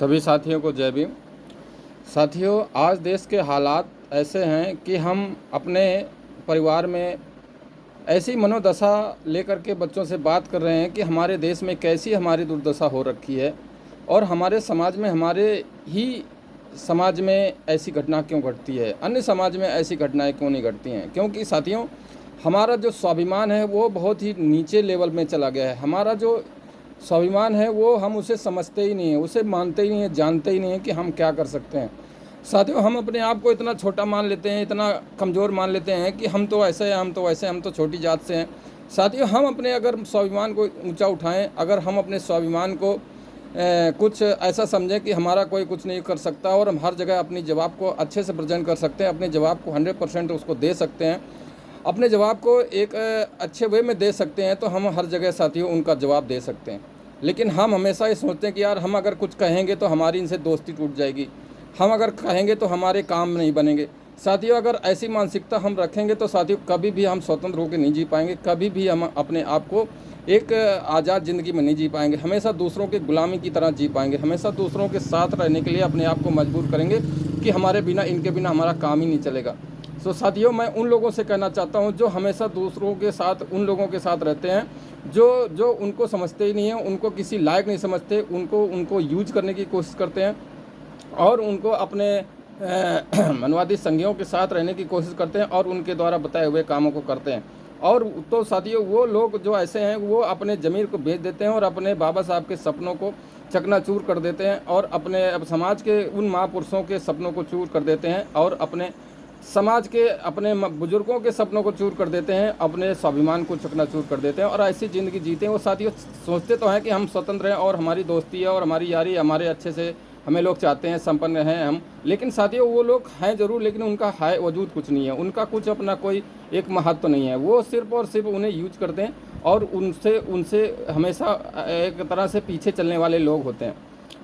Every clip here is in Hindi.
सभी साथियों को जय भीम। साथियों, आज देश के हालात ऐसे हैं कि हम अपने परिवार में ऐसी मनोदशा लेकर के बच्चों से बात कर रहे हैं कि हमारे देश में कैसी हमारी दुर्दशा हो रखी है और हमारे समाज में, हमारे ही समाज में ऐसी घटना क्यों घटती है, अन्य समाज में ऐसी घटनाएं क्यों नहीं घटती हैं। क्योंकि साथियों, हमारा जो स्वाभिमान है वो बहुत ही नीचे लेवल में चला गया है। हमारा जो स्वाभिमान है वो हम उसे समझते ही नहीं हैं, उसे मानते ही नहीं हैं, जानते ही नहीं हैं कि हम क्या कर सकते हैं। साथियों, हम अपने आप को इतना छोटा मान लेते हैं, इतना कमज़ोर मान लेते हैं कि हम तो ऐसे हैं, हम तो वैसे, हम तो छोटी जात से हैं। साथियों, हम अपने अगर स्वाभिमान को ऊंचा उठाएं, अगर हम अपने स्वाभिमान को कुछ ऐसा समझें कि हमारा कोई कुछ नहीं कर सकता और हम हर जगह अपनी जवाब को अच्छे से प्रेजेंट कर सकते हैं, अपने जवाब को 100% उसको दे सकते हैं, अपने जवाब को एक अच्छे वे में दे सकते हैं, तो हम हर जगह साथियों उनका जवाब दे सकते हैं। लेकिन हम हमेशा ये सोचते हैं कि यार हम अगर कुछ कहेंगे तो हमारी इनसे दोस्ती टूट जाएगी, हम अगर कहेंगे तो हमारे काम नहीं बनेंगे। साथियों, अगर ऐसी मानसिकता हम रखेंगे तो साथियों कभी भी हम स्वतंत्र होकर नहीं जी पाएंगे, कभी भी हम अपने आप को एक आज़ाद ज़िंदगी में नहीं जी पाएंगे, हमेशा दूसरों के गुलामी की तरह जी पाएंगे, हमेशा दूसरों के साथ रहने के लिए अपने आप को मजबूर करेंगे कि हमारे बिना, इनके बिना हमारा काम ही नहीं चलेगा। तो साथियों, मैं उन लोगों से कहना चाहता हूं जो हमेशा दूसरों के साथ, उन लोगों के साथ रहते हैं जो उनको समझते ही नहीं हैं, उनको किसी लायक नहीं समझते, उनको यूज करने की कोशिश करते हैं और उनको अपने मनवादी संघियों के साथ रहने की कोशिश करते हैं और उनके द्वारा बताए हुए कामों को करते हैं। और तो साथियों, वो लोग जो ऐसे हैं वो अपने ज़मीर को बेच देते हैं और अपने बाबा साहब के सपनों को चकनाचूर कर देते हैं और अपने समाज के उन महापुरुषों के सपनों को चूर कर देते हैं और अपने समाज के, अपने बुजुर्गों के सपनों को चूर कर देते हैं, अपने स्वाभिमान को चकनाचूर कर देते हैं और ऐसी ज़िंदगी जीते हैं। वो साथियों सोचते तो हैं कि हम स्वतंत्र हैं और हमारी दोस्ती है और हमारी यारी, हमारे अच्छे से हमें लोग चाहते हैं, संपन्न हैं हम। लेकिन साथियों, वो लोग हैं ज़रूर, लेकिन उनका है वजूद कुछ नहीं है, उनका कुछ अपना कोई एक महत्व नहीं है। वो सिर्फ़ और सिर्फ उन्हें यूज करते हैं और उनसे हमेशा एक तरह से पीछे चलने वाले लोग होते हैं।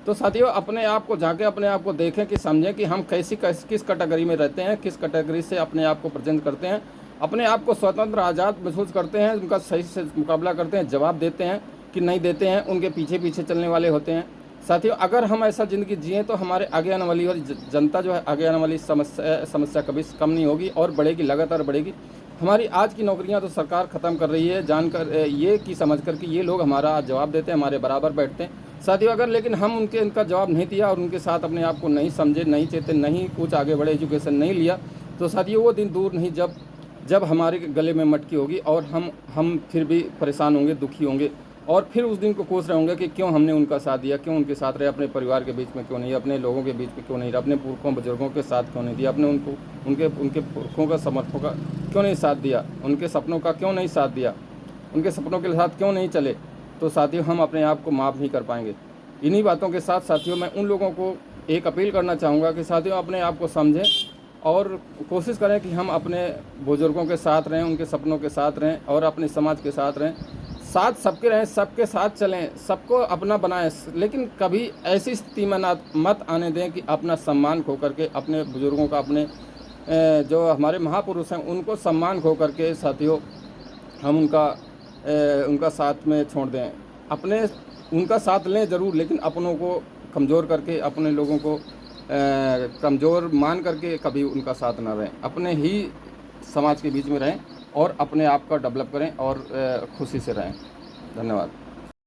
तो साथियों, अपने आप को झांकें, अपने आप को देखें कि समझें कि हम किस कैटेगरी में रहते हैं, किस कैटेगरी से अपने आप को प्रेजेंट करते हैं, अपने आप को स्वतंत्र आज़ाद महसूस करते हैं, उनका सही से मुकाबला करते हैं, जवाब देते हैं कि नहीं देते हैं, उनके पीछे पीछे चलने वाले होते हैं। साथियों, अगर हम ऐसा ज़िंदगी जिएँ तो हमारे आगे आने वाली जनता जो है, आगे आने वाली समस्या कभी कम नहीं होगी और बढ़ेगी, लगातार बढ़ेगी। हमारी आज की नौकरियां तो सरकार ख़त्म कर रही है, जानकर ये कि समझ कर कि ये लोग हमारा जवाब देते हैं, हमारे बराबर बैठते हैं। साथियों, अगर लेकिन हम उनका जवाब नहीं दिया और उनके साथ अपने आप को नहीं समझे, नहीं चेते, नहीं कुछ आगे बढ़े, एजुकेशन नहीं लिया, तो साथियों वो दिन दूर नहीं जब हमारे गले में मटकी होगी और हम फिर भी परेशान होंगे, दुखी होंगे और फिर उस दिन को कोस रहे होंगे कि क्यों हमने उनका साथ दिया, क्यों उनके साथ रहे, अपने परिवार के बीच में क्यों नहीं, अपने लोगों के बीच में क्यों नहीं, अपने पुरखों बुजुर्गों के साथ क्यों नहीं दिया, अपने उनके पुरखों का, समर्थों का क्यों नहीं साथ दिया, उनके सपनों का क्यों नहीं साथ दिया, उनके सपनों के साथ क्यों नहीं चले। तो साथियों, हम अपने आप को माफ़ नहीं कर पाएंगे। इन्हीं बातों के साथ साथियों, मैं उन लोगों को एक अपील करना चाहूँगा कि साथियों अपने आप को समझें और कोशिश करें कि हम अपने बुजुर्गों के साथ रहें, उनके सपनों के साथ रहें और अपने समाज के साथ रहें, साथ सबके रहें, सबके साथ चलें, सबको अपना बनाएं। लेकिन कभी ऐसी स्थिति में मत आने दें कि अपना सम्मान खो करके, अपने बुजुर्गों का, अपने जो हमारे महापुरुष हैं उनको सम्मान खो करके साथियों हम उनका साथ में छोड़ दें। अपने उनका साथ लें ज़रूर, लेकिन अपनों को कमज़ोर करके, अपने लोगों को कमज़ोर मान करके कभी उनका साथ ना रहें। अपने ही समाज के बीच में रहें और अपने आप का डेवलप करें और खुशी से रहें। धन्यवाद।